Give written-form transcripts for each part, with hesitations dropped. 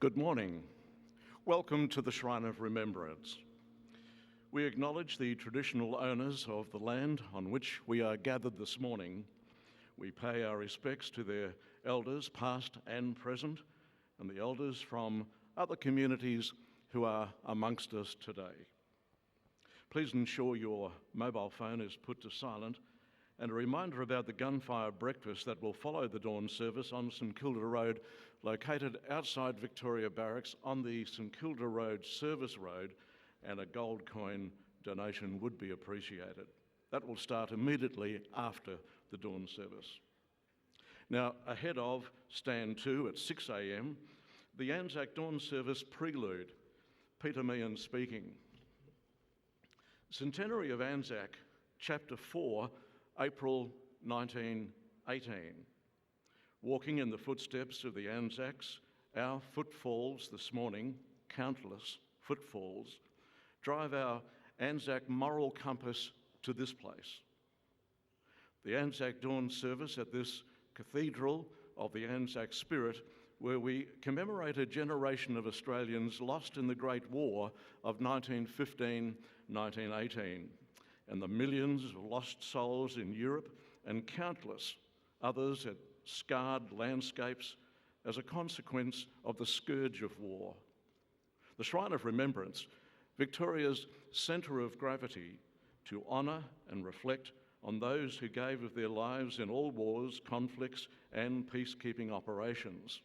Good morning. Welcome to the Shrine of Remembrance. We acknowledge the traditional owners of the land on which we are gathered this morning. We pay our respects to their elders, past and present, and the elders from other communities who are amongst us today. Please ensure your mobile phone is put to silent, and a reminder about the gunfire breakfast that will follow the dawn service on St Kilda Road, located outside Victoria Barracks on the St Kilda Road Service Road, and a gold coin donation would be appreciated. That will start immediately after the dawn service. Now, ahead of Stand 2 at 6 a.m, the Anzac Dawn Service Prelude, Peter Meehan speaking. Centenary of Anzac, Chapter 4, April 1918. Walking in the footsteps of the Anzacs, our footfalls this morning, countless footfalls, drive our Anzac moral compass to this place. The Anzac Dawn service at this Cathedral of the Anzac Spirit, where we commemorate a generation of Australians lost in the Great War of 1915-1918, and the millions of lost souls in Europe and countless others at scarred landscapes as a consequence of the scourge of war. The Shrine of Remembrance, Victoria's centre of gravity to honour and reflect on those who gave of their lives in all wars, conflicts and peacekeeping operations.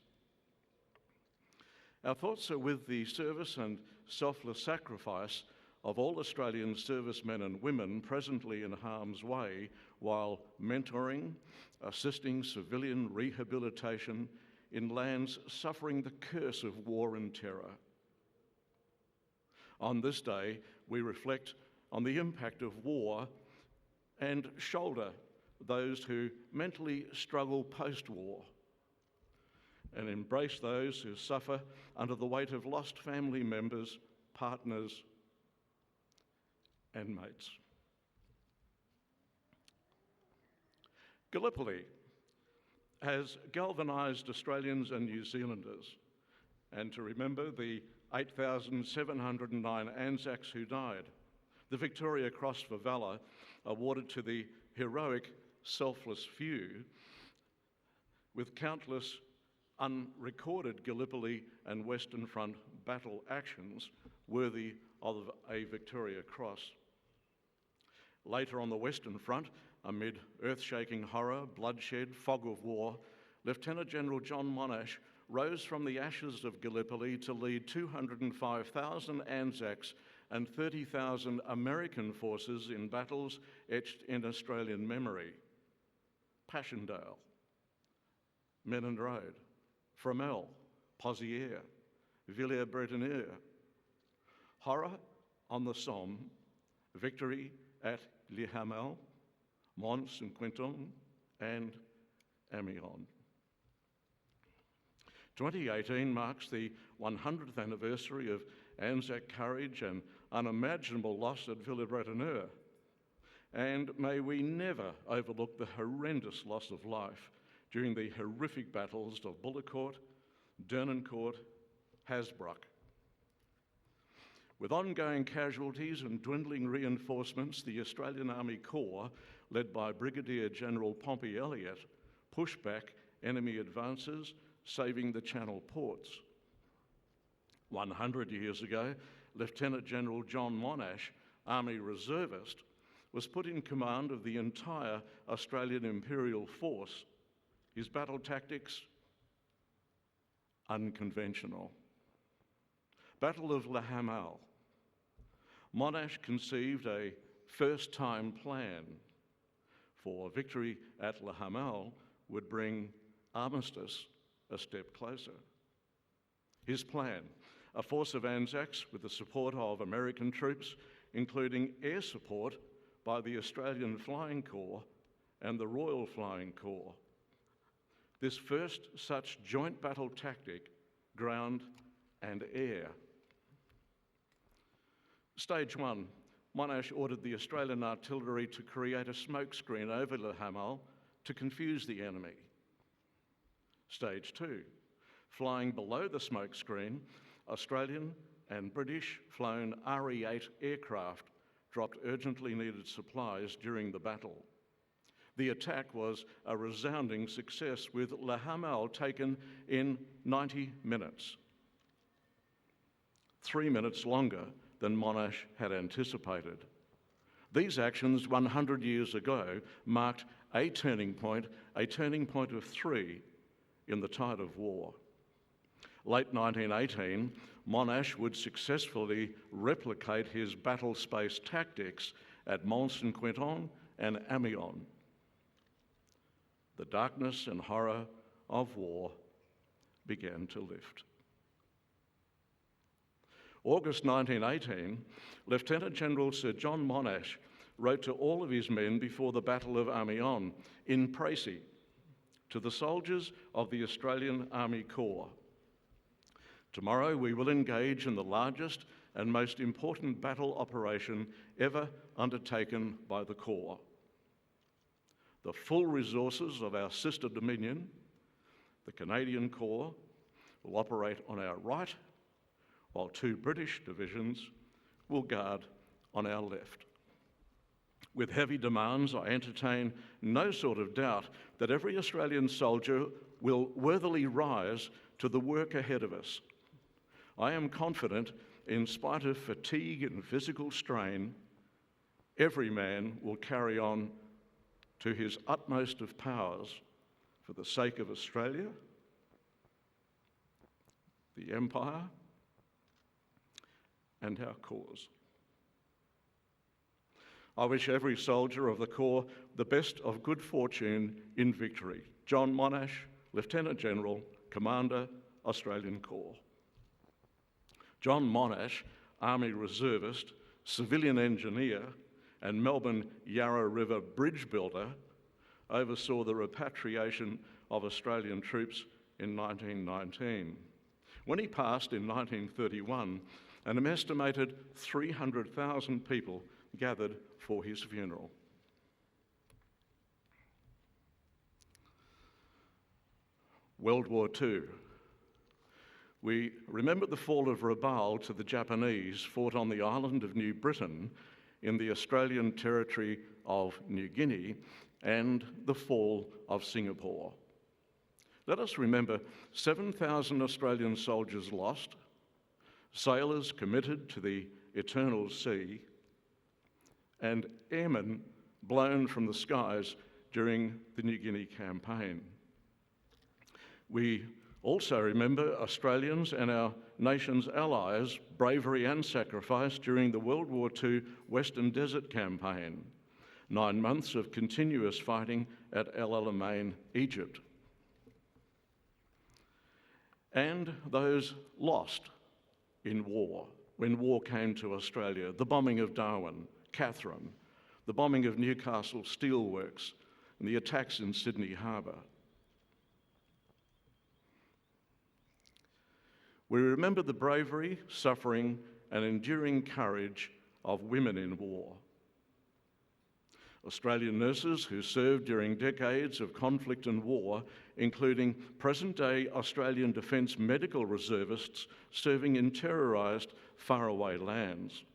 Our thoughts are with the service and selfless sacrifice of all Australian servicemen and women presently in harm's way while mentoring, assisting civilian rehabilitation in lands suffering the curse of war and terror. On this day, we reflect on the impact of war and shoulder those who mentally struggle post-war and embrace those who suffer under the weight of lost family members, partners, and mates. Gallipoli has galvanised Australians and New Zealanders, and to remember the 8,709 Anzacs who died, the Victoria Cross for Valour, awarded to the heroic, selfless few, with countless unrecorded Gallipoli and Western Front battle actions worthy of a Victoria Cross. Later on the Western Front, amid earth-shaking horror, bloodshed, fog of war, Lieutenant General John Monash rose from the ashes of Gallipoli to lead 205,000 Anzacs and 30,000 American forces in battles etched in Australian memory. Passchendaele, Menin Road, Fromelles, Pozières, Villers-Bretonneux, horror on the Somme, victory at Le Hamel, Mons and Quinton, and Amiens. 2018 marks the 100th anniversary of Anzac courage and unimaginable loss at Villers-Bretonneux. And may we never overlook the horrendous loss of life during the horrific battles of Bullecourt, Dernancourt, Hasbrouck. With ongoing casualties and dwindling reinforcements, the Australian Army Corps, led by Brigadier General Pompey Elliott, pushed back enemy advances, saving the Channel ports. 100 years ago, Lieutenant General John Monash, Army Reservist, was put in command of the entire Australian Imperial Force. His battle tactics, unconventional. Battle of Le Hamel. Monash conceived a first-time plan for victory at Le Hamel would bring armistice a step closer. His plan, a force of Anzacs with the support of American troops, including air support by the Australian Flying Corps and the Royal Flying Corps. This first such joint battle tactic, ground and air. Stage 1, Monash ordered the Australian artillery to create a smokescreen over Le Hamel to confuse the enemy. Stage 2, Flying below the smokescreen, Australian and British flown RE-8 aircraft dropped urgently needed supplies during the battle. The attack was a resounding success, with La Hamel taken in 90 minutes, 3 minutes longer than Monash had anticipated. These actions 100 years ago marked a turning point of 3 in the tide of war. Late 1918, Monash would successfully replicate his battle space tactics at Mont-Saint-Quentin and Amiens. The darkness and horror of war began to lift. August 1918, Lieutenant General Sir John Monash wrote to all of his men before the Battle of Amiens in Précy to the soldiers of the Australian Army Corps. Tomorrow we will engage in the largest and most important battle operation ever undertaken by the Corps. The full resources of our sister Dominion, the Canadian Corps, will operate on our right, while 2 British divisions will guard on our left. With heavy demands, I entertain no sort of doubt that every Australian soldier will worthily rise to the work ahead of us. I am confident, in spite of fatigue and physical strain, every man will carry on to his utmost of powers for the sake of Australia, the Empire, and our cause. I wish every soldier of the Corps the best of good fortune in victory. John Monash, Lieutenant General, Commander, Australian Corps. John Monash, Army Reservist, civilian engineer, and Melbourne Yarra River bridge builder, oversaw the repatriation of Australian troops in 1919. When he passed in 1931, an estimated 300,000 people gathered for his funeral. World War II. We remember the fall of Rabaul to the Japanese, fought on the island of New Britain in the Australian territory of New Guinea, and the fall of Singapore. Let us remember 7,000 Australian soldiers lost, sailors committed to the eternal sea, and airmen blown from the skies during the New Guinea campaign. We also remember Australians and our nation's allies' bravery and sacrifice during the World War II Western Desert Campaign, 9 months of continuous fighting at El Alamein, Egypt. And those lost in war, when war came to Australia, the bombing of Darwin, Katherine, the bombing of Newcastle Steelworks, and the attacks in Sydney Harbour. We remember the bravery, suffering, and enduring courage of women in war. Australian nurses who served during decades of conflict and war, including present-day Australian Defence medical reservists serving in terrorised faraway lands.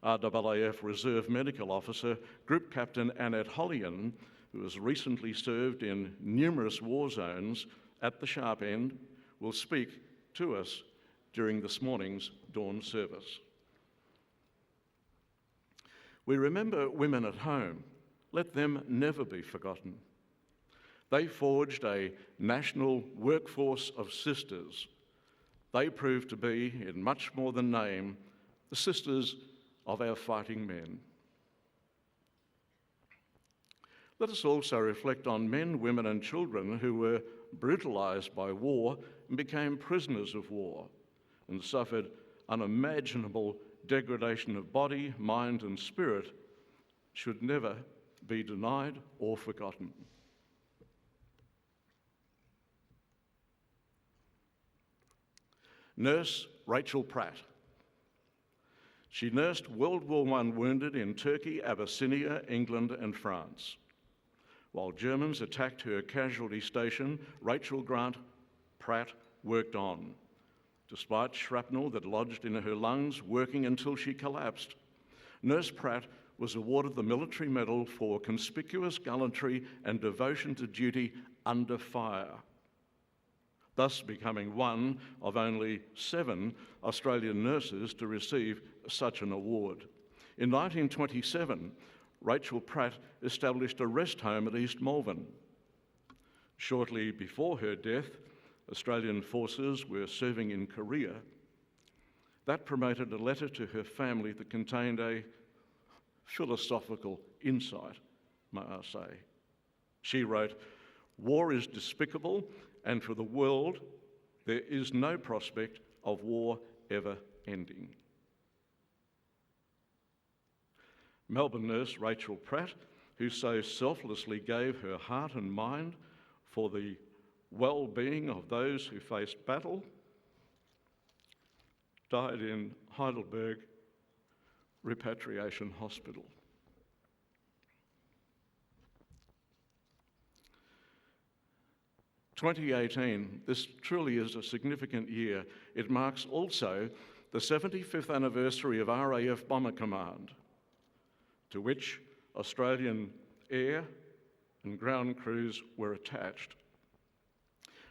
RAAF Reserve Medical Officer Group Captain Annette Hollian, who has recently served in numerous war zones at the sharp end, will speak to us during this morning's dawn service. We remember women at home. Let them never be forgotten. They forged a national workforce of sisters. They proved to be, in much more than name, the sisters of our fighting men. Let us also reflect on men, women, and children who were brutalised by war and became prisoners of war and suffered unimaginable degradation of body, mind, and spirit, should never be denied or forgotten. Nurse Rachel Pratt. She nursed World War I wounded in Turkey, Abyssinia, England, and France. While Germans attacked her casualty station, Rachel Pratt worked on, despite shrapnel that lodged in her lungs, working until she collapsed. Nurse Pratt was awarded the Military Medal for conspicuous gallantry and devotion to duty under fire, thus becoming one of only 7 Australian nurses to receive such an award. In 1927, Rachel Pratt established a rest home at East Melbourne. Shortly before her death, Australian forces were serving in Korea. That promoted a letter to her family that contained a philosophical insight, may I say. She wrote, "War is despicable, and for the world, there is no prospect of war ever ending." Melbourne nurse Rachel Pratt, who so selflessly gave her heart and mind for the well-being of those who faced battle, died in Heidelberg Repatriation Hospital. "2018, this truly is a significant year. It marks also the 75th anniversary of RAF Bomber Command, to which Australian air and ground crews were attached.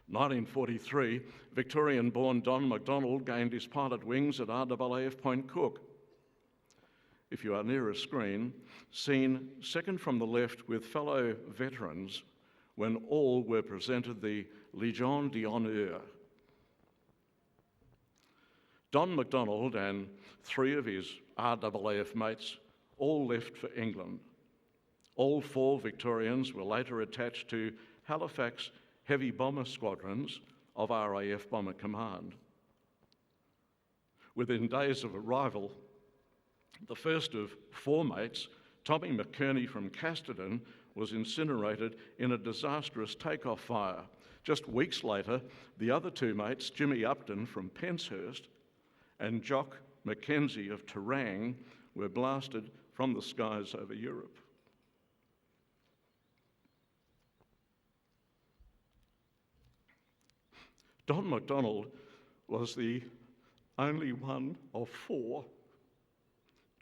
1943, Victorian-born Don McDonald gained his pilot wings at RAAF Point Cook. If you are near a screen, seen second from the left with fellow veterans when all were presented the Légion d'Honneur. Don McDonald and 3 of his RAAF mates all left for England. All 4 Victorians were later attached to Halifax heavy bomber squadrons of RAF Bomber Command. Within days of arrival, the first of 4 mates, Tommy McKerney from Casterton, was incinerated in a disastrous takeoff fire. Just weeks later, the other 2 mates, Jimmy Upton from Penshurst and Jock Mackenzie of Terang, were blasted from the skies over Europe. Don McDonald was the only one of 4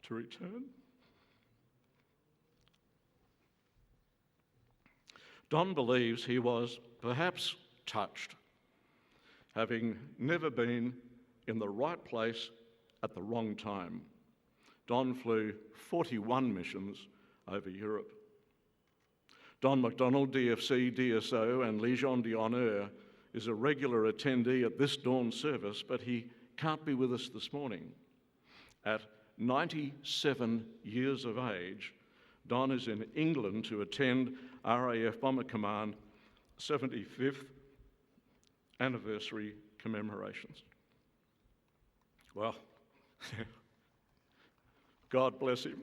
to return. Don believes he was perhaps touched, having never been in the right place at the wrong time. Don flew 41 missions over Europe. Don McDonald, DFC, DSO and Légion d'Honneur, is a regular attendee at this dawn service, but he can't be with us this morning. At 97 years of age, Don is in England to attend RAF Bomber Command 75th anniversary commemorations. Well, God bless him.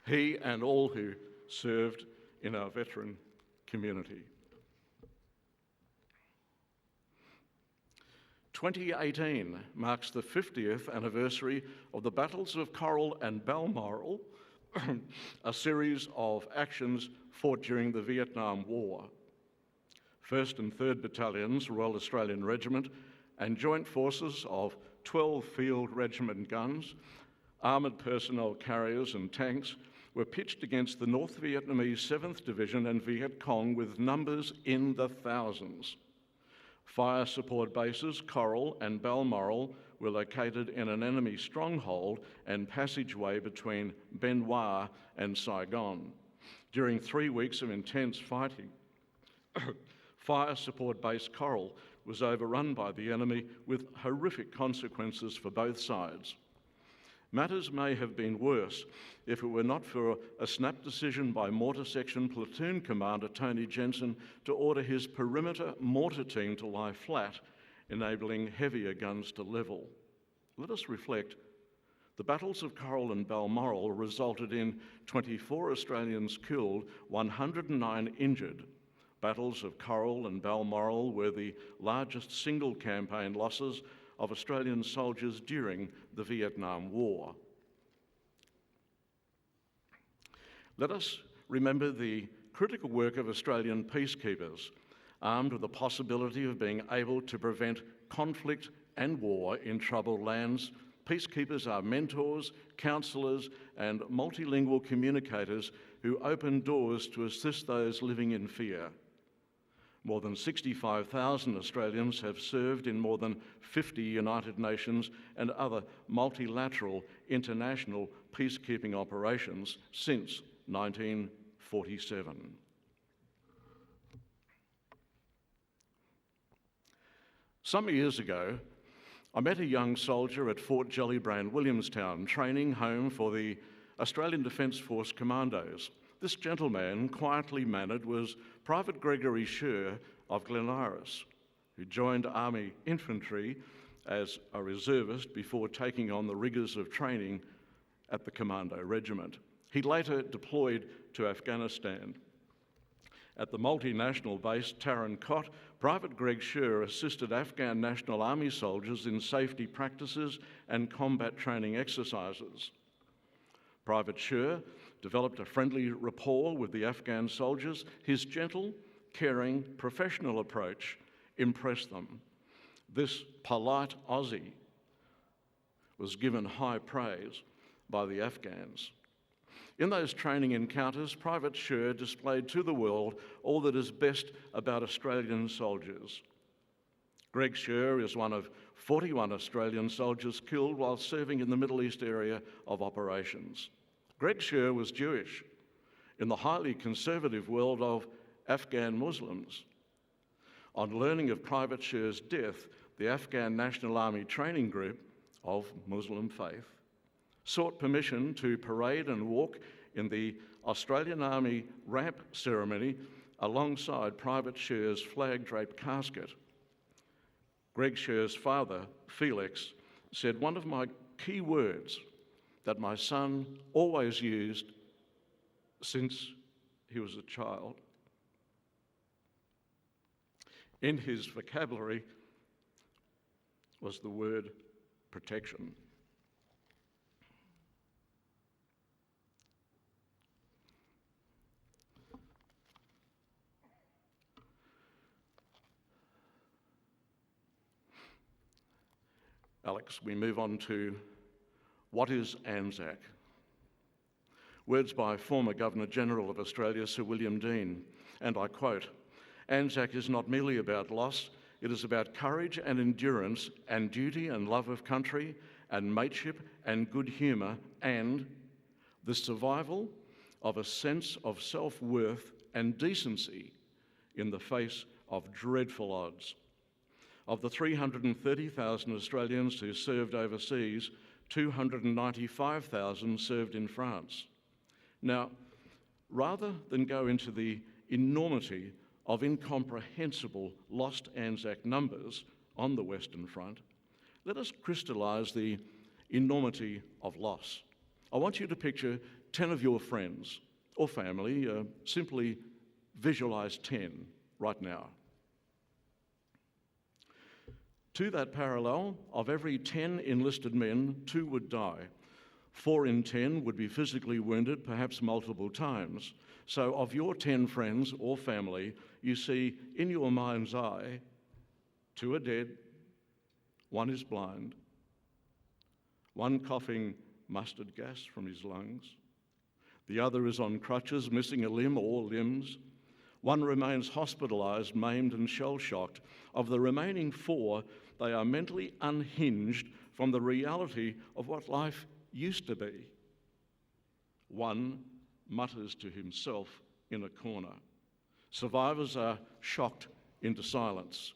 He and all who served in our veteran community. 2018 marks the 50th anniversary of the Battles of Coral and Balmoral, a series of actions fought during the Vietnam War. 1st and 3rd Battalions, Royal Australian Regiment, and joint forces of 12 Field Regiment guns, armoured personnel carriers and tanks were pitched against the North Vietnamese 7th Division and Viet Cong with numbers in the thousands. Fire support bases, Coral and Balmoral, were located in an enemy stronghold and passageway between Ben Hoa and Saigon. During 3 weeks of intense fighting, fire support base Coral was overrun by the enemy with horrific consequences for both sides. Matters may have been worse if it were not for a snap decision by Mortar Section Platoon Commander Tony Jensen to order his perimeter mortar team to lie flat, enabling heavier guns to level. Let us reflect. The battles of Coral and Balmoral resulted in 24 Australians killed, 109 injured. Battles of Coral and Balmoral were the largest single campaign losses of Australian soldiers during the Vietnam War. Let us remember the critical work of Australian peacekeepers, armed with the possibility of being able to prevent conflict and war in troubled lands. Peacekeepers are mentors, counsellors, and multilingual communicators who open doors to assist those living in fear. More than 65,000 Australians have served in more than 50 United Nations and other multilateral international peacekeeping operations since 1947. Some years ago, I met a young soldier at Fort Gellibrand, Williamstown, training home for the Australian Defence Force Commandos. This gentleman, quietly mannered, was Private Gregory Sher of Glen Iris, who joined Army Infantry as a reservist before taking on the rigours of training at the Commando Regiment. He later deployed to Afghanistan. At the multinational base Tarin Kot, Private Greg Sher assisted Afghan National Army soldiers in safety practices and combat training exercises. Private Sher developed a friendly rapport with the Afghan soldiers. His gentle, caring, professional approach impressed them. This polite Aussie was given high praise by the Afghans. In those training encounters, Private Sher displayed to the world all that is best about Australian soldiers. Greg Sher is one of 41 Australian soldiers killed while serving in the Middle East area of operations. Greg Sher was Jewish in the highly conservative world of Afghan Muslims. On learning of Private Sher's death, the Afghan National Army Training Group of Muslim faith sought permission to parade and walk in the Australian Army ramp ceremony alongside Private Sher's flag-draped casket. Greg Sher's father, Felix, said, "One of my key words that my son always used since he was a child in his vocabulary was the word protection." Alex, we move on to what is ANZAC? Words by former Governor-General of Australia, Sir William Dean, and I quote, "ANZAC is not merely about loss, it is about courage and endurance and duty and love of country and mateship and good humour and the survival of a sense of self-worth and decency in the face of dreadful odds." Of the 330,000 Australians who served overseas, 295,000 served in France. Now, rather than go into the enormity of incomprehensible lost ANZAC numbers on the Western Front, let us crystallise the enormity of loss. I want you to picture 10 of your friends or family, simply visualise 10 right now. To that parallel, of every 10 enlisted men, 2 would die. 4 in 10 would be physically wounded, perhaps multiple times. So of your 10 friends or family, you see in your mind's eye, 2 are dead, 1 is blind, 1 coughing mustard gas from his lungs, the other is on crutches, missing a limb or limbs, 1 remains hospitalised, maimed and shell-shocked. Of the remaining 4, they are mentally unhinged from the reality of what life used to be. 1 mutters to himself in a corner. Survivors are shocked into silence.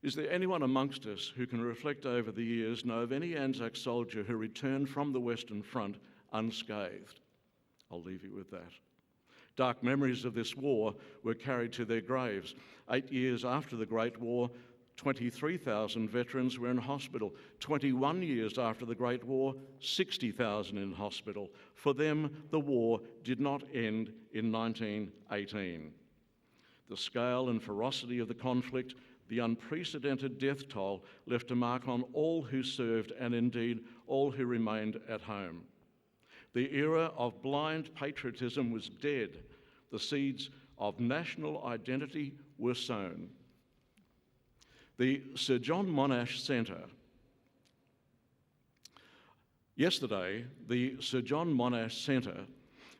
Is there anyone amongst us who can reflect over the years, know of any ANZAC soldier who returned from the Western Front unscathed? I'll leave you with that. Dark memories of this war were carried to their graves. 8 years after the Great War, 23,000 veterans were in hospital. 21 years after the Great War, 60,000 in hospital. For them, the war did not end in 1918. The scale and ferocity of the conflict, the unprecedented death toll left a mark on all who served and indeed all who remained at home. The era of blind patriotism was dead. The seeds of national identity were sown. The Sir John Monash Centre. Yesterday, the Sir John Monash Centre,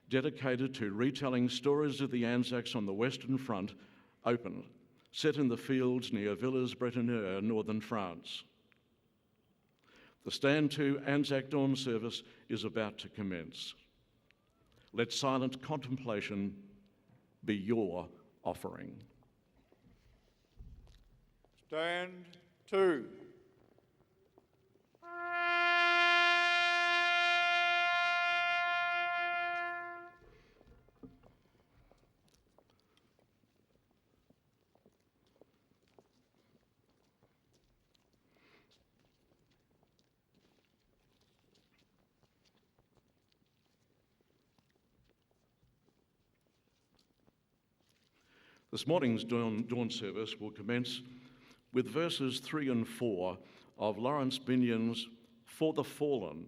dedicated to retelling stories of the Anzacs on the Western Front, opened, set in the fields near Villers-Bretonneux, northern France. The Stand to Anzac Dawn service is about to commence. Let silent contemplation be your offering. Stand to. This morning's dawn service will commence with verses 3 and 4 of Lawrence Binyon's For the Fallen,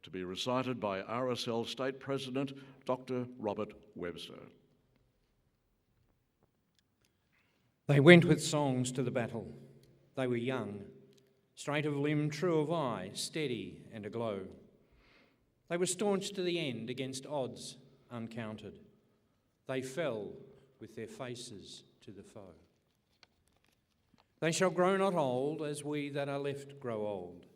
to be recited by RSL State President Dr. Robert Webster. They went with songs to the battle. They were young, straight of limb, true of eye, steady and aglow. They were staunch to the end against odds uncounted. They fell with their faces to the foe. They shall grow not old as we that are left grow old.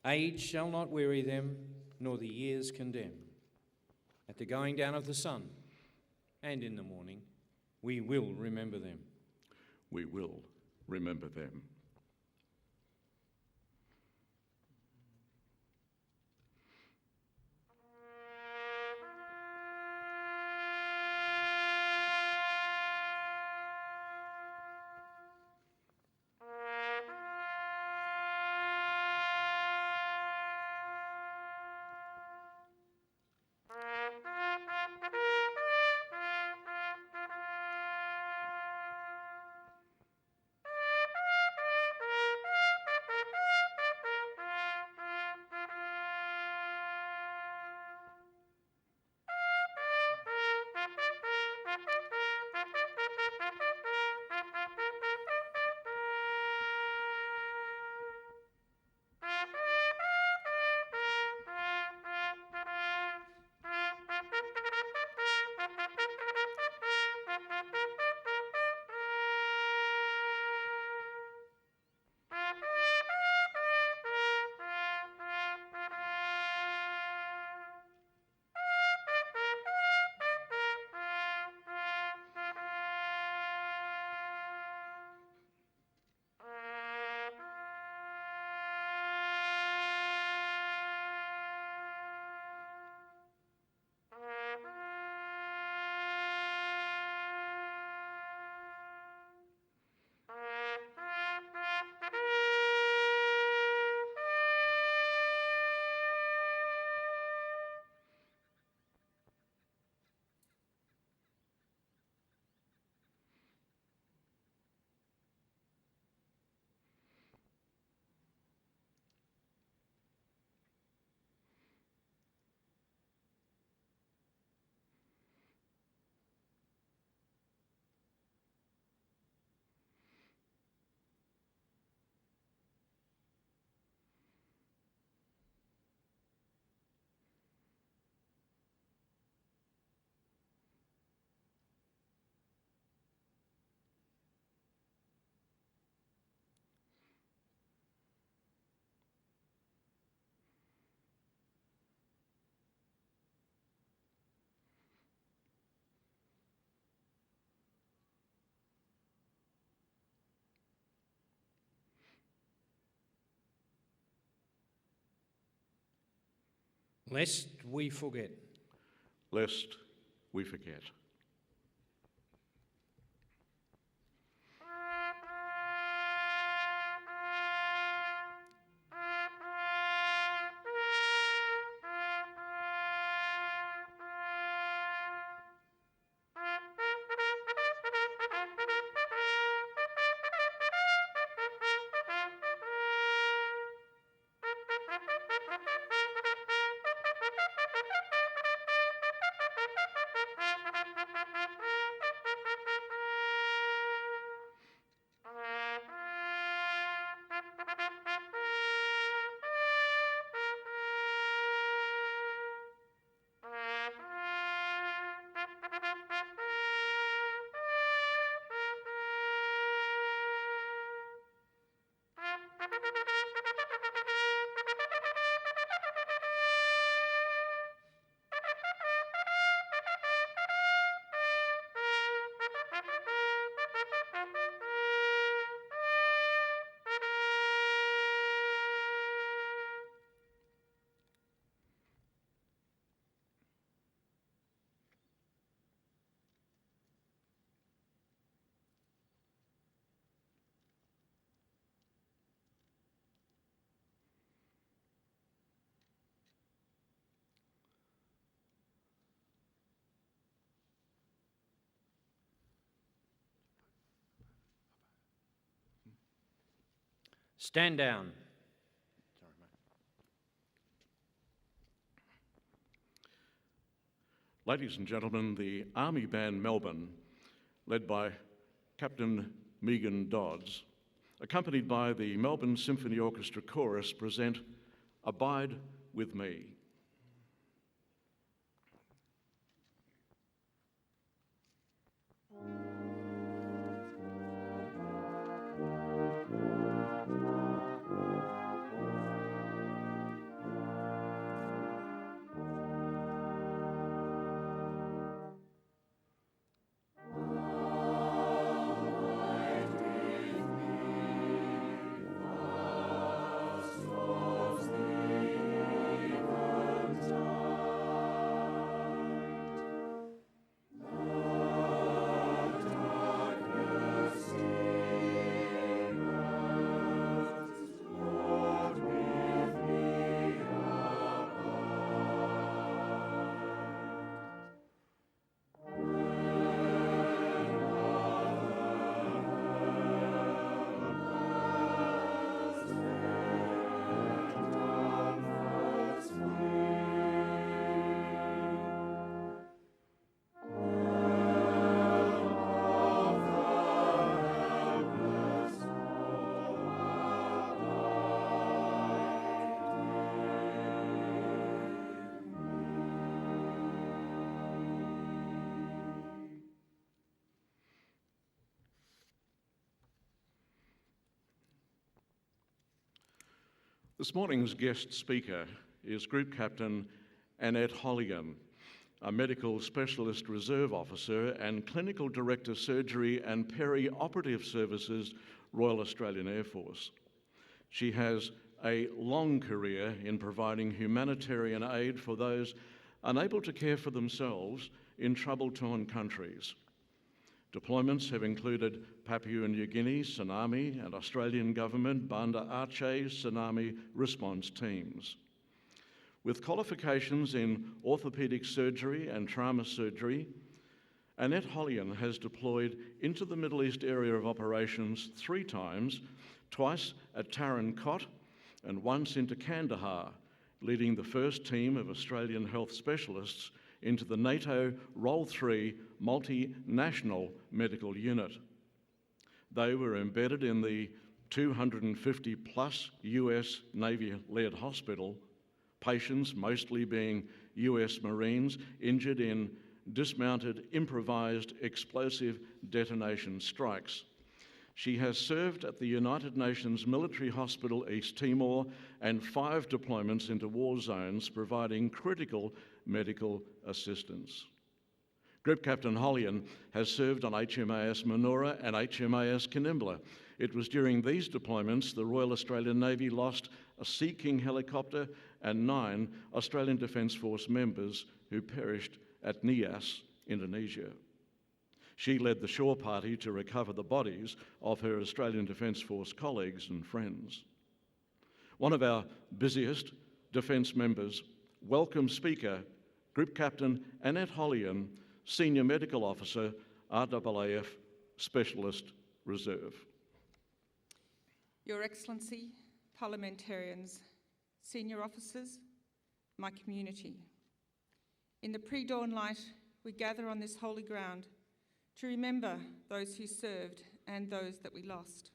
Age shall not weary them, nor the years condemn. At the going down of the sun and in the morning, we will remember them. We will remember them. Lest we forget. Lest we forget. Stand down. Ladies and gentlemen, the Army Band Melbourne, led by Captain Megan Dodds, accompanied by the Melbourne Symphony Orchestra Chorus, present Abide With Me. This morning's guest speaker is Group Captain Annette Holligan, a medical specialist reserve officer and clinical director surgery and peri-operative services, Royal Australian Air Force. She has a long career in providing humanitarian aid for those unable to care for themselves in trouble-torn countries. Deployments have included Papua New Guinea tsunami and Australian Government Banda Aceh tsunami response teams. With qualifications in orthopaedic surgery and trauma surgery, Annette Holligan has deployed into the Middle East area of operations 3 times, twice at Tarin Kot and once into Kandahar, leading the first team of Australian health specialists into the NATO Role 3 multinational medical unit. They were embedded in the 250 plus US Navy-led hospital, patients mostly being US Marines injured in dismounted improvised explosive detonation strikes. She has served at the United Nations Military Hospital East Timor and 5 deployments into war zones providing critical medical assistance. Group Captain Holligan has served on HMAS Manoora and HMAS Kanimbla. It was during these deployments the Royal Australian Navy lost a Sea King helicopter and 9 Australian Defence Force members who perished at Nias, Indonesia. She led the shore party to recover the bodies of her Australian Defence Force colleagues and friends. One of our busiest Defence members, welcome speaker, Group Captain Annette Holligan, Senior Medical Officer, RAAF Specialist Reserve. Your Excellency, parliamentarians, senior officers, my community. In the pre-dawn light, we gather on this holy ground to remember those who served and those that we lost.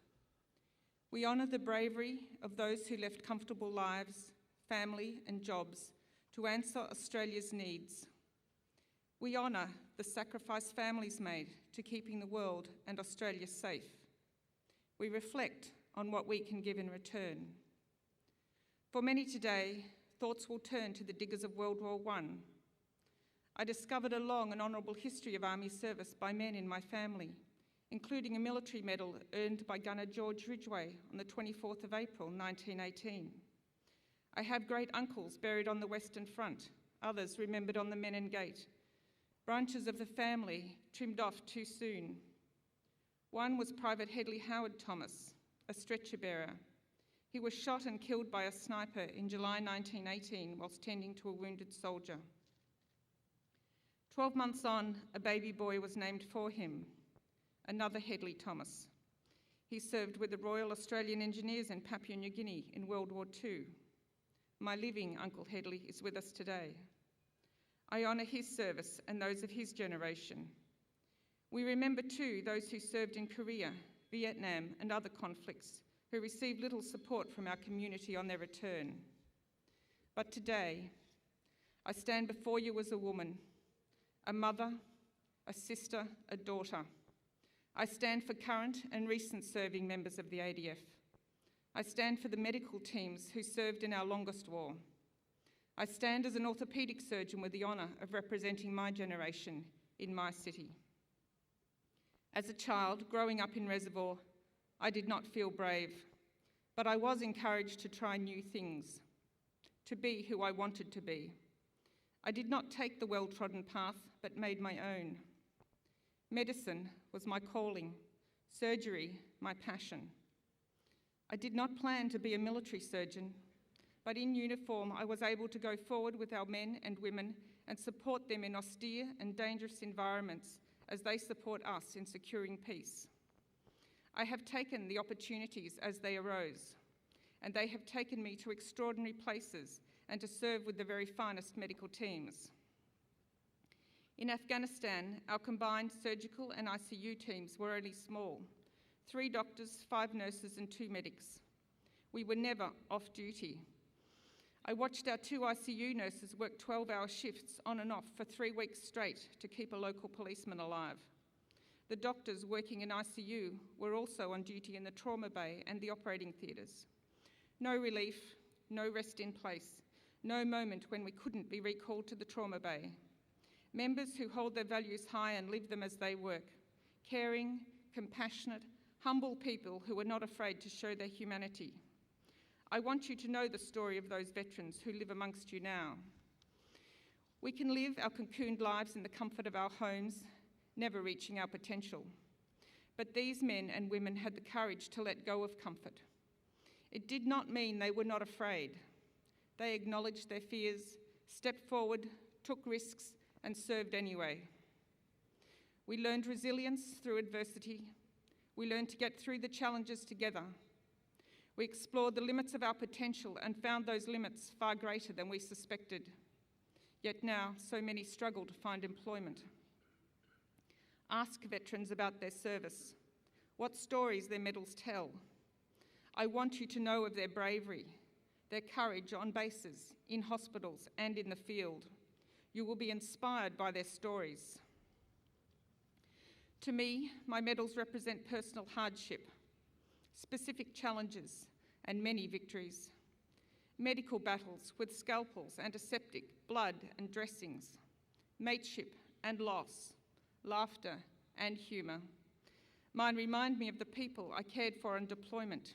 We honour the bravery of those who left comfortable lives, family and jobs to answer Australia's needs. We honour the sacrifice families made to keeping the world and Australia safe. We reflect on what we can give in return. For many today, thoughts will turn to the diggers of World War I. I discovered a long and honourable history of Army service by men in my family, including a military medal earned by Gunner George Ridgway on the 24th of April 1918. I have great uncles buried on the Western Front, others remembered on the Menin Gate, branches of the family trimmed off too soon. One was Private Hedley Howard Thomas, a stretcher bearer. He was shot and killed by a sniper in July 1918 whilst tending to a wounded soldier. 12 months on, a baby boy was named for him, another Hedley Thomas. He served with the Royal Australian Engineers in Papua New Guinea in World War II. My living Uncle Hedley is with us today. I honour his service and those of his generation. We remember too those who served in Korea, Vietnam and other conflicts who received little support from our community on their return. But today, I stand before you as a woman, a mother, a sister, a daughter. I stand for current and recent serving members of the ADF. I stand for the medical teams who served in our longest war. I stand as an orthopaedic surgeon with the honour of representing my generation in my city. As a child growing up in Reservoir, I did not feel brave, but I was encouraged to try new things, to be who I wanted to be. I did not take the well-trodden path, but made my own. Medicine was my calling, surgery my passion. I did not plan to be a military surgeon, but in uniform I was able to go forward with our men and women and support them in austere and dangerous environments as they support us in securing peace. I have taken the opportunities as they arose, and they have taken me to extraordinary places and to serve with the very finest medical teams. In Afghanistan, our combined surgical and ICU teams were only small: 3 doctors, 5 nurses and 2 medics. We were never off duty. I watched our 2 ICU nurses work 12-hour shifts on and off for 3 weeks straight to keep a local policeman alive. The doctors working in ICU were also on duty in the trauma bay and the operating theatres. No relief, no rest in place, no moment when we couldn't be recalled to the trauma bay. Members who hold their values high and live them as they work. Caring, compassionate, humble people who are not afraid to show their humanity. I want you to know the story of those veterans who live amongst you now. We can live our cocooned lives in the comfort of our homes, never reaching our potential. But these men and women had the courage to let go of comfort. It did not mean they were not afraid. They acknowledged their fears, stepped forward, took risks, and served anyway. We learned resilience through adversity. We learned to get through the challenges together. We explored the limits of our potential and found those limits far greater than we suspected. Yet now, so many struggle to find employment. Ask veterans about their service, what stories their medals tell. I want you to know of their bravery, their courage on bases, in hospitals and in the field. You will be inspired by their stories. To me, my medals represent personal hardship, specific challenges, and many victories. Medical battles with scalpels, antiseptic, blood and dressings, mateship and loss, laughter and humour. Mine remind me of the people I cared for on deployment.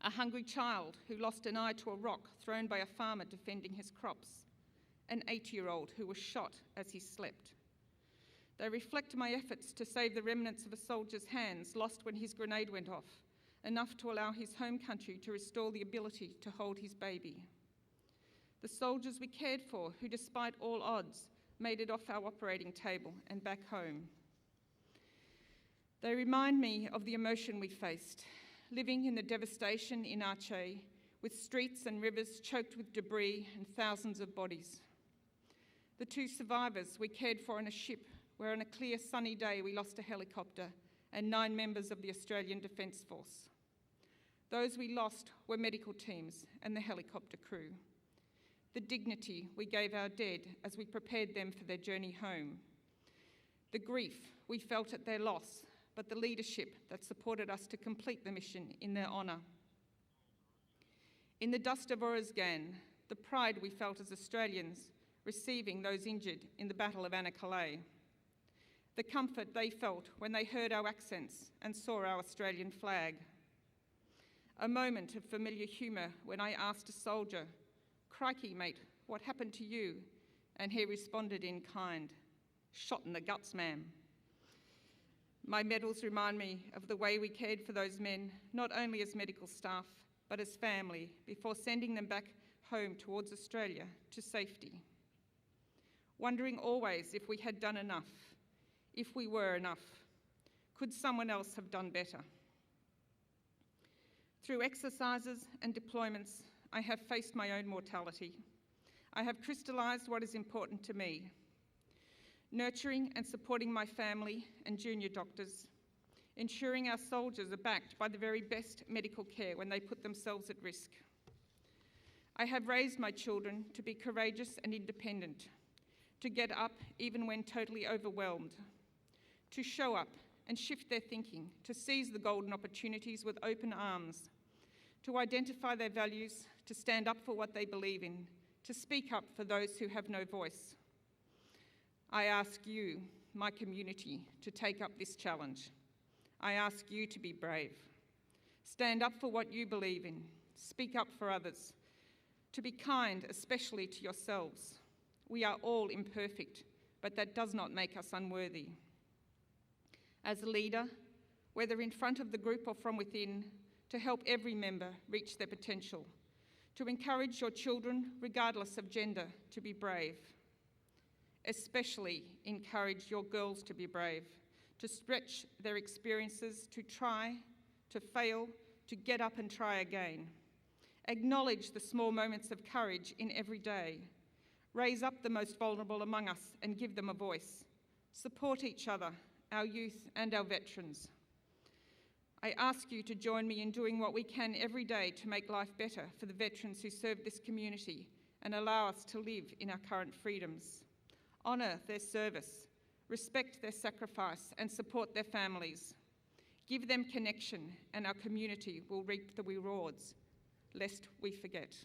A hungry child who lost an eye to a rock thrown by a farmer defending his crops. An 8-year-old who was shot as he slept. They reflect my efforts to save the remnants of a soldier's hands lost when his grenade went off, enough to allow his home country to restore the ability to hold his baby. The soldiers we cared for who, despite all odds, made it off our operating table and back home. They remind me of the emotion we faced, living in the devastation in Aceh, with streets and rivers choked with debris and thousands of bodies. The 2 survivors we cared for on a ship where on a clear sunny day we lost a helicopter and 9 members of the Australian Defence Force. Those we lost were medical teams and the helicopter crew. The dignity we gave our dead as we prepared them for their journey home. The grief we felt at their loss, but the leadership that supported us to complete the mission in their honour. In the dust of Oruzgan, the pride we felt as Australians receiving those injured in the Battle of Anna-Calais. The comfort they felt when they heard our accents and saw our Australian flag. A moment of familiar humour when I asked a soldier, "Crikey, mate, what happened to you?" And he responded in kind, "Shot in the guts, ma'am." My medals remind me of the way we cared for those men, not only as medical staff, but as family, before sending them back home towards Australia to safety. Wondering always if we had done enough, if we were enough. Could someone else have done better? Through exercises and deployments, I have faced my own mortality. I have crystallised what is important to me: nurturing and supporting my family and junior doctors, ensuring our soldiers are backed by the very best medical care when they put themselves at risk. I have raised my children to be courageous and independent, to get up even when totally overwhelmed, to show up and shift their thinking, to seize the golden opportunities with open arms, to identify their values, to stand up for what they believe in, to speak up for those who have no voice. I ask you, my community, to take up this challenge. I ask you to be brave. Stand up for what you believe in. Speak up for others. To be kind, especially to yourselves. We are all imperfect, but that does not make us unworthy. As a leader, whether in front of the group or from within, to help every member reach their potential, to encourage your children, regardless of gender, to be brave. Especially encourage your girls to be brave, to stretch their experiences, to try, to fail, to get up and try again. Acknowledge the small moments of courage in every day. Raise up the most vulnerable among us and give them a voice. Support each other, our youth and our veterans. I ask you to join me in doing what we can every day to make life better for the veterans who serve this community and allow us to live in our current freedoms. Honour their service, respect their sacrifice and support their families. Give them connection and our community will reap the rewards, lest we forget.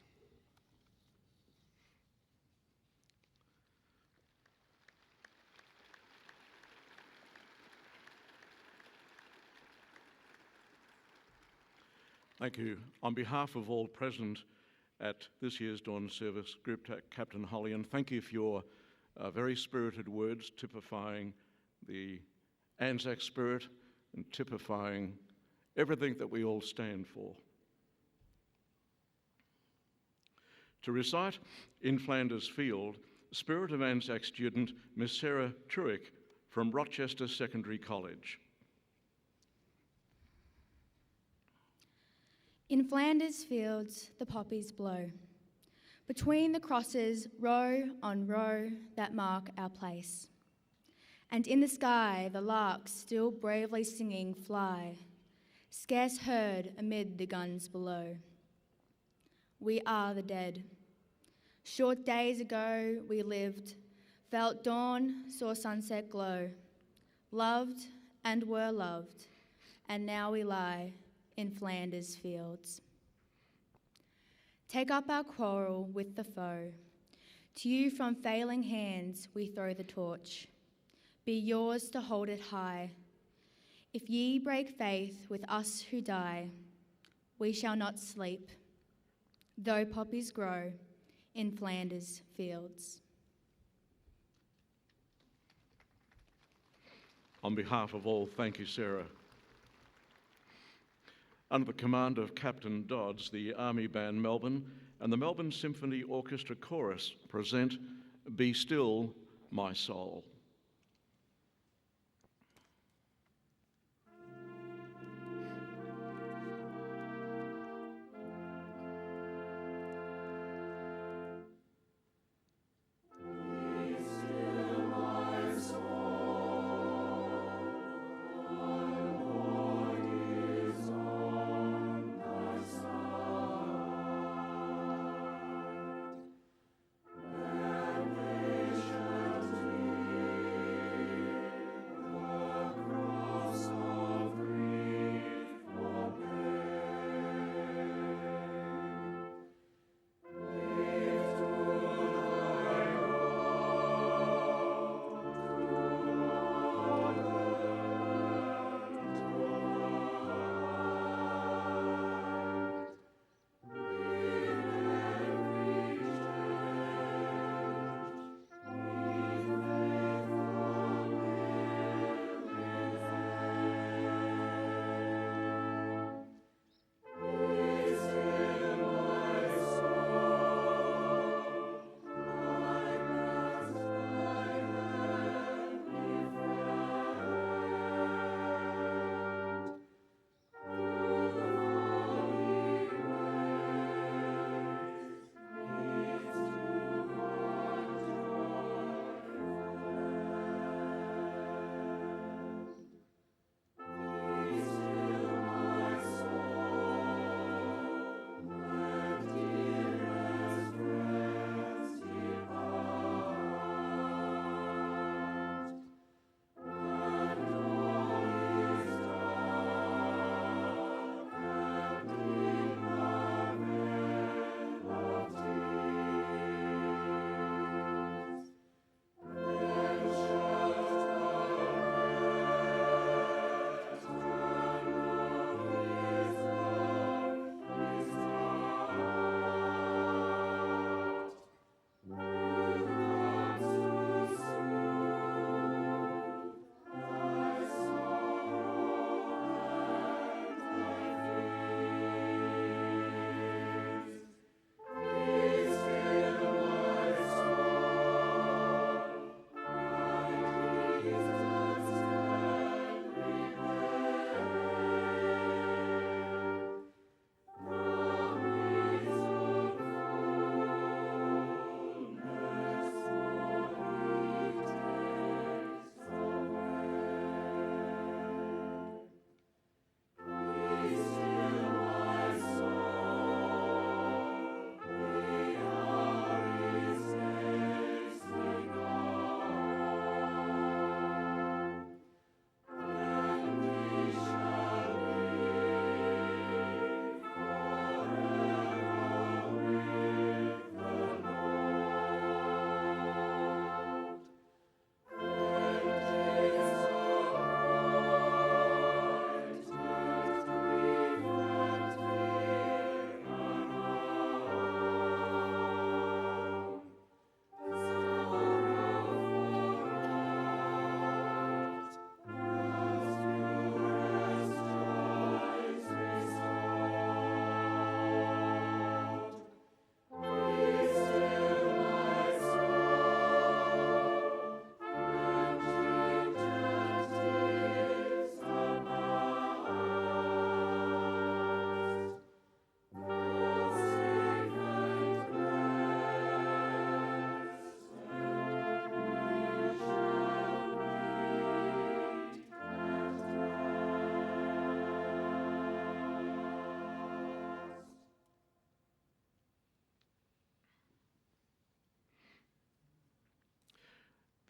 Thank you. On behalf of all present at this year's Dawn Service, Group Captain Hollian, thank you for your very spirited words typifying the Anzac spirit and typifying everything that we all stand for. To recite in Flanders Field, Spirit of Anzac student Miss Sarah Truick from Rochester Secondary College. In Flanders fields the poppies blow, between the crosses row on row that mark our place. And in the sky the larks still bravely singing fly, scarce heard amid the guns below. We are the dead. Short days ago we lived, felt dawn, saw sunset glow, loved and were loved, and now we lie in Flanders fields. Take up our quarrel with the foe. To you from failing hands we throw the torch. Be yours to hold it high. If ye break faith with us who die, we shall not sleep, though poppies grow in Flanders fields. On behalf of all, thank you, Sarah. Under the command of Captain Dodds, the Army Band Melbourne and the Melbourne Symphony Orchestra Chorus present Be Still, My Soul.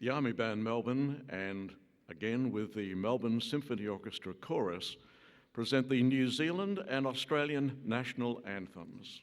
the Army Band Melbourne and again with the Melbourne Symphony Orchestra Chorus present the New Zealand and Australian national anthems.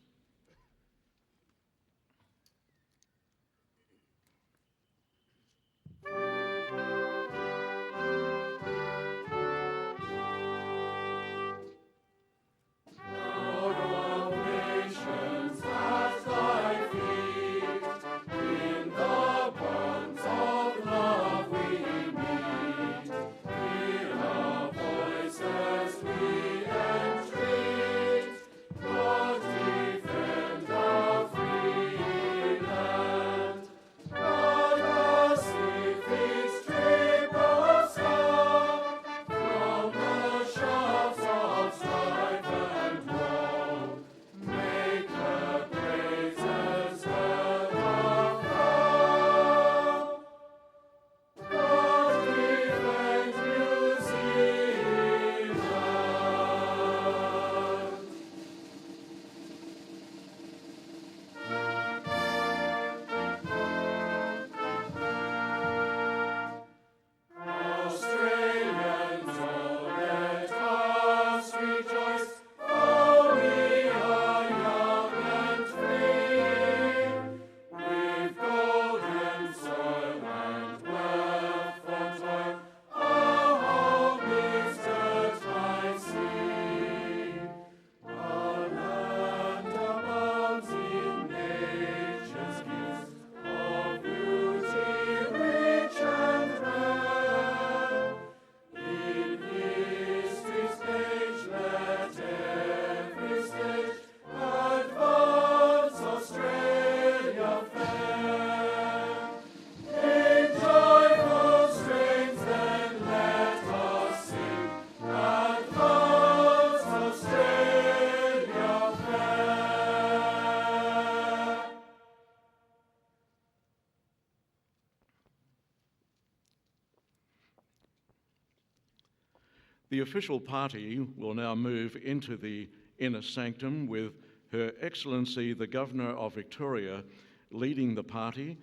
The official party will now move into the inner sanctum with Her Excellency the Governor of Victoria leading the party,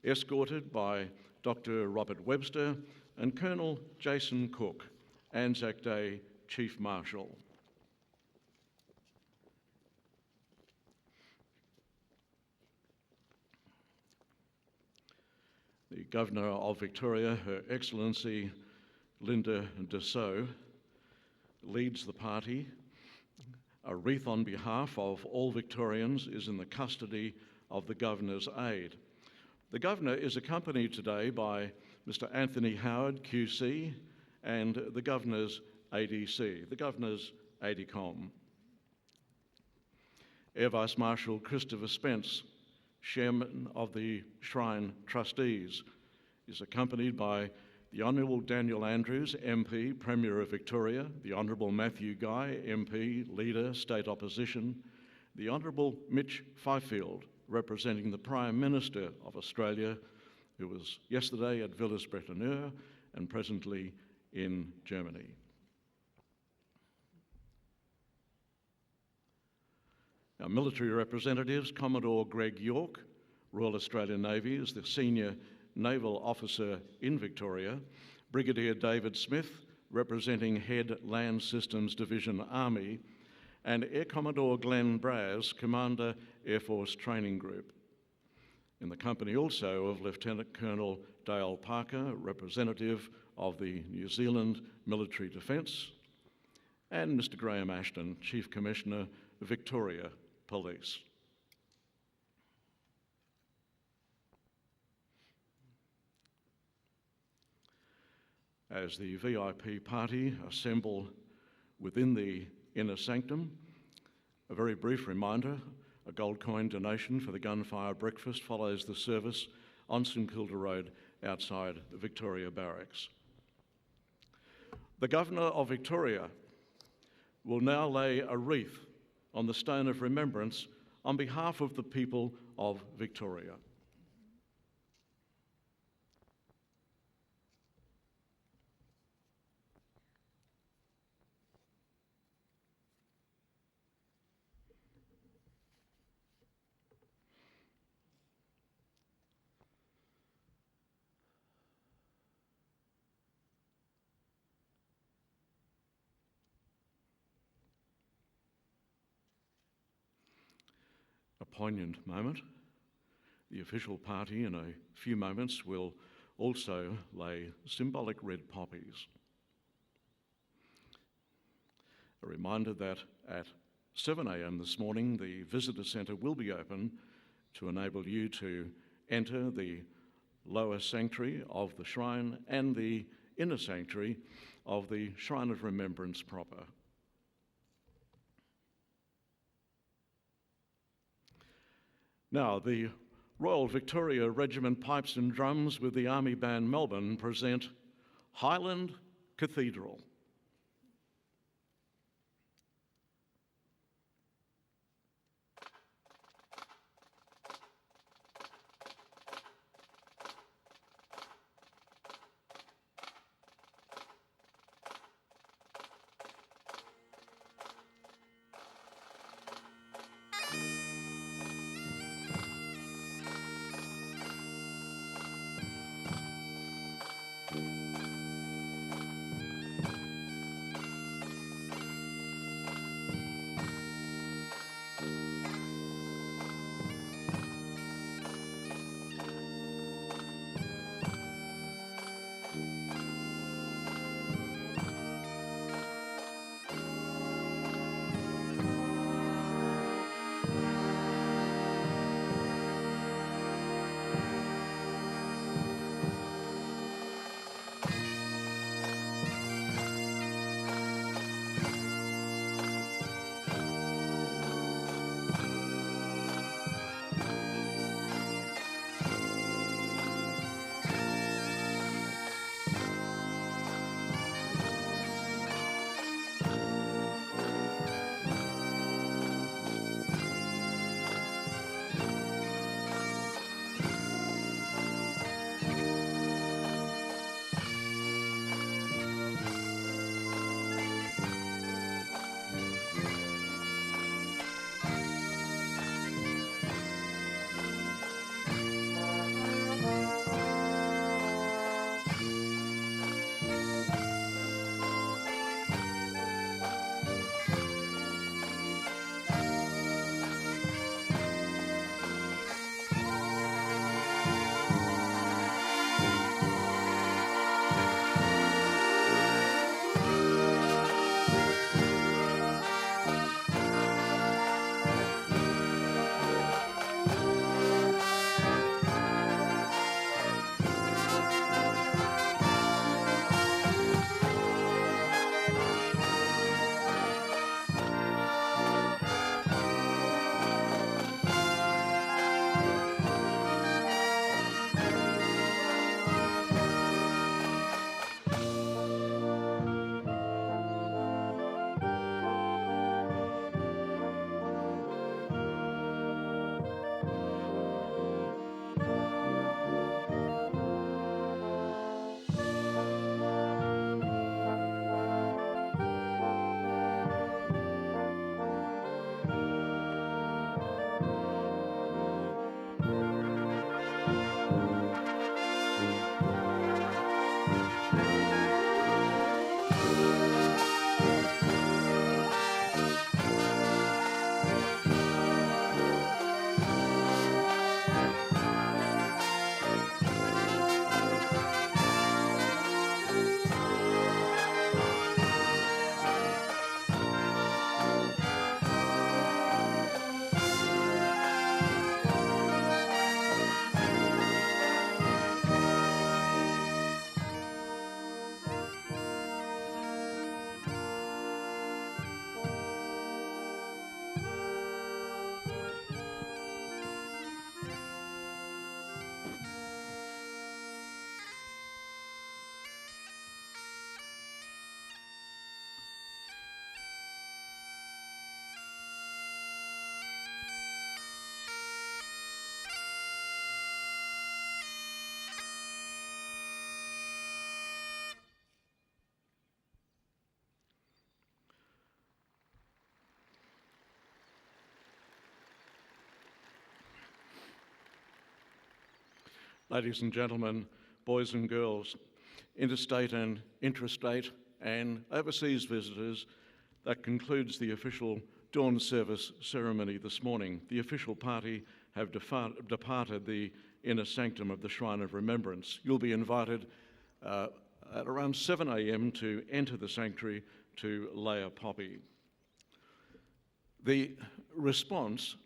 escorted by Dr. Robert Webster and Colonel Jason Cook, Anzac Day Chief Marshal. The Governor of Victoria, Her Excellency Linda Dessau, leads the party. A wreath on behalf of all Victorians is in the custody of the Governor's aide. The Governor is accompanied today by Mr. Anthony Howard, QC, and the Governor's ADC, the Governor's ADCOM. Air Vice Marshal Christopher Spence, Chairman of the Shrine Trustees, is accompanied by the Honourable Daniel Andrews, MP, Premier of Victoria, the Honourable Matthew Guy, MP, Leader, State Opposition, the Honourable Mitch Fifield, representing the Prime Minister of Australia, who was yesterday at Villers-Bretonneux and presently in Germany. Our military representatives, Commodore Greg York, Royal Australian Navy, is the Senior Naval Officer in Victoria, Brigadier David Smith, representing Head Land Systems Division Army, and Air Commodore Glenn Braz, Commander Air Force Training Group. In the company also of Lieutenant Colonel Dale Parker, representative of the New Zealand Military Defence, and Mr. Graham Ashton, Chief Commissioner, Victoria Police. As the VIP party assemble within the inner sanctum, a very brief reminder, a gold coin donation for the gunfire breakfast follows the service on St Kilda Road outside the Victoria Barracks. The Governor of Victoria will now lay a wreath on the stone of remembrance on behalf of the people of Victoria. poignant moment. The official party in a few moments will also lay symbolic red poppies. A reminder that at 7 a.m. this morning, the visitor centre will be open to enable you to enter the lower sanctuary of the shrine and the inner sanctuary of the Shrine of Remembrance proper. Now, the Royal Victoria Regiment Pipes and Drums with the Army Band Melbourne present Highland Cathedral. Ladies and gentlemen, boys and girls, interstate and intrastate and overseas visitors, that concludes the official dawn service ceremony this morning. The official party have departed the inner sanctum of the Shrine of Remembrance. You'll be invited at around 7 a.m. to enter the sanctuary to lay a poppy. The response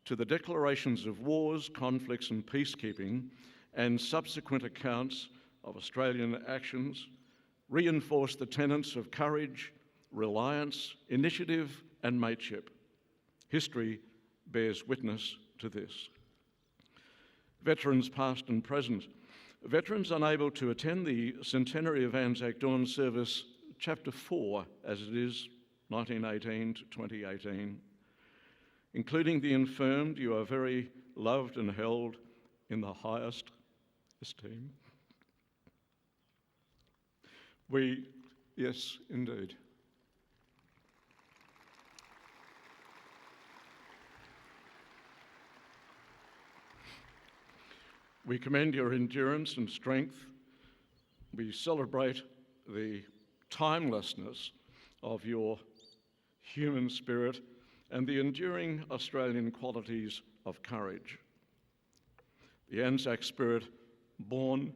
to the declarations of wars, conflicts and peacekeeping and subsequent accounts of Australian actions reinforce the tenets of courage, reliance, initiative and mateship. History bears witness to this. Veterans past and present. Veterans unable to attend the centenary of Anzac Dawn service, Chapter 4, as it is, 1918 to 2018. Including the infirmed, you are very loved and held in the highest esteem. Yes, indeed. We commend your endurance and strength. We celebrate the timelessness of your human spirit and the enduring Australian qualities of courage. The Anzac spirit, born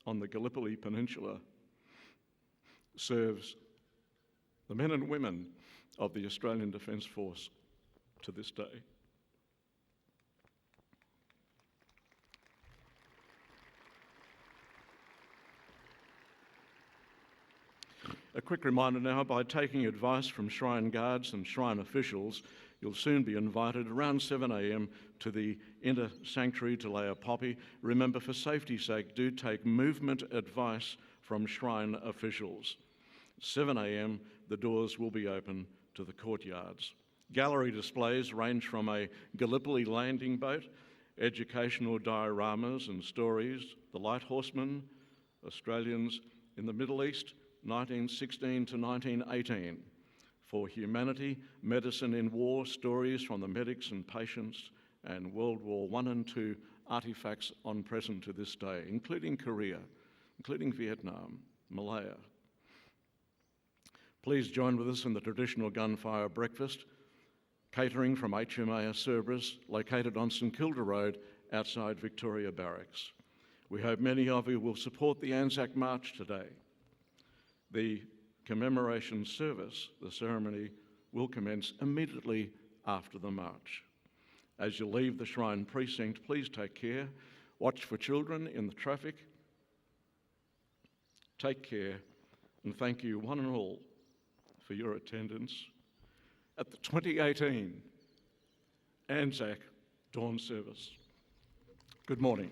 on the Gallipoli Peninsula, serves the men and women of the Australian Defence Force to this day. A quick reminder now, by taking advice from Shrine Guards and Shrine officials, you'll soon be invited around 7 a.m. to the inner sanctuary to lay a poppy. Remember, for safety's sake, do take movement advice from Shrine officials. 7 a.m, the doors will be open to the courtyards. Gallery displays range from a Gallipoli landing boat, educational dioramas and stories, the Light Horsemen, Australians in the Middle East, 1916 to 1918. For humanity, medicine in war, stories from the medics and patients, and World War I and II artefacts on present to this day, including Korea, including Vietnam, Malaya. Please join with us in the traditional gunfire breakfast, catering from HMAS Cerberus, located on St Kilda Road outside Victoria Barracks. We hope many of you will support the Anzac March today. The commemoration service, the ceremony, will commence immediately after the march. As you leave the Shrine precinct, please take care. Watch for children in the traffic. Take care, and thank you one and all for your attendance at the 2018 Anzac Dawn service. Good morning.